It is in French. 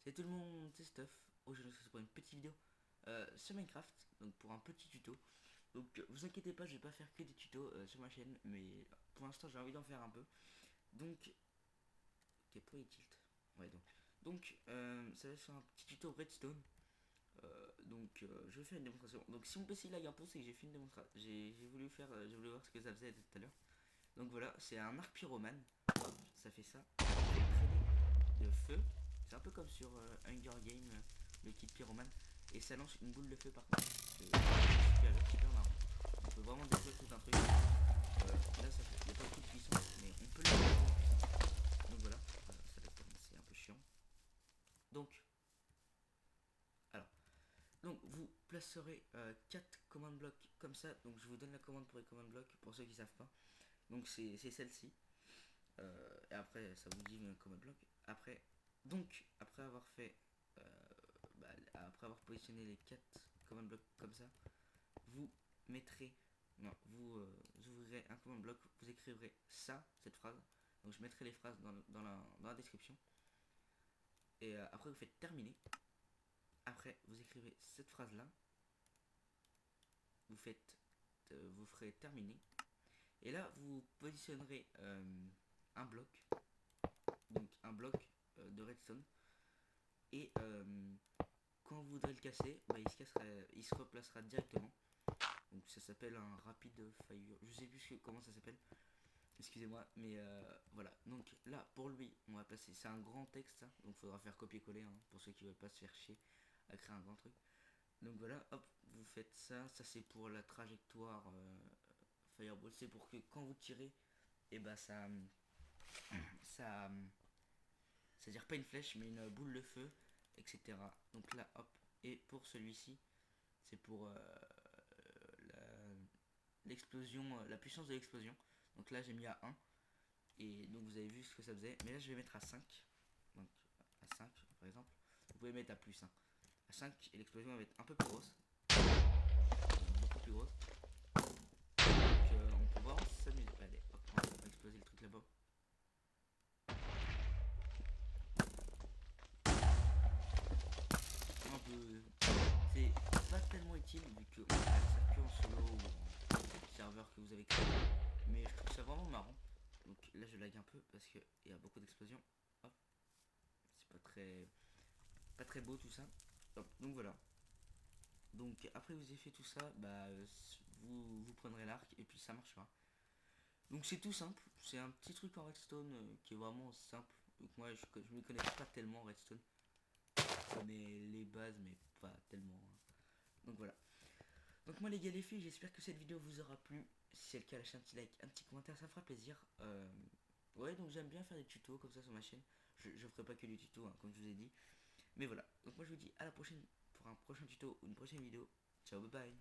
Salut tout le monde, c'est Stuff. Aujourd'hui, c'est pour une petite vidéo sur Minecraft, donc pour un petit tuto. Donc, vous inquiétez pas, je vais pas faire que des tutos sur ma chaîne, mais pour l'instant, j'ai envie d'en faire un peu. Donc, ok, pourquoi il tilt. Ouais, donc, ça va être sur un petit tuto Redstone. Je vais faire une démonstration. Donc, si mon PC lag un peu, c'est que j'ai fait une démonstration. J'ai voulu faire, j'ai voulu voir ce que ça faisait tout à l'heure. Donc voilà, c'est un arc pyromane. Hop, ça fait ça. De feu. C'est un peu comme sur Hunger Game, le kit pyromane. Et ça lance une boule de feu par contre. C'est super marrant. On peut vraiment détruire tout un truc. Là, il n'y a pas beaucoup de puissance, mais on peut le faire. Donc voilà, ça va commencer un peu chiant. Donc, alors, donc vous placerez 4 command blocks comme ça. Donc je vous donne la commande pour les command blocks pour ceux qui savent pas. Donc c'est celle-ci. Et après, ça vous dit command block. Après avoir fait euh, après avoir positionné les 4 command blocks comme ça, vous mettrez, non, vous ouvrirez un command block, vous écrivrez cette phrase. Donc je mettrai les phrases dans la description. Et après vous faites terminer. Après vous écrivez cette phrase là. Vous ferez terminer. Et là vous positionnerez un bloc, donc un bloc de redstone. Et quand vous voudrez le casser, il se replacera directement. Donc ça s'appelle un rapid fire. Je sais plus comment ça s'appelle. Excusez-moi, mais voilà. Donc là, pour lui, on va passer. C'est un grand texte, hein, donc il faudra faire copier-coller hein, pour ceux qui veulent pas se faire chier à créer un grand truc. Donc voilà, hop, vous faites ça. Ça c'est pour la trajectoire Fireball. C'est pour que quand vous tirez, et bah ça, c'est-à-dire pas une flèche, mais une boule de feu, etc. Donc là, hop. Et pour celui-ci, c'est pour l'explosion, la puissance de l'explosion. Donc là, j'ai mis à 1. Et donc vous avez vu ce que ça faisait. Mais là, je vais mettre à 5. Donc à 5 par exemple. Vous pouvez mettre à plus 1. À 5 et l'explosion va être un peu plus grosse. Beaucoup plus grosse. Donc on peut voir s'amuser. Allez, hop, on va exploser le truc là-bas. Un peu. C'est pas tellement utile vu que on peut faire ça que en solo ou en serveur que vous avez créé. Mais je trouve ça vraiment marrant. Donc là, je lag un peu parce qu'il y a beaucoup d'explosions. Hop, c'est pas très beau tout ça. Hop, donc voilà. Donc après vous avez fait tout ça, vous prendrez l'arc et puis ça marchera. Donc c'est tout simple, c'est un petit truc en redstone qui est vraiment simple. Donc moi je me connais pas tellement en redstone. Je connais les bases mais pas tellement, hein. Donc voilà. Donc moi les gars les filles, j'espère que cette vidéo vous aura plu. Si c'est le cas, lâchez un petit like, un petit commentaire, ça me fera plaisir. Ouais, donc j'aime bien faire des tutos comme ça sur ma chaîne. Je ferai pas que du tuto, hein, comme je vous ai dit. Mais voilà, donc moi je vous dis à la prochaine pour un prochain tuto ou une prochaine vidéo. Ciao, bye bye.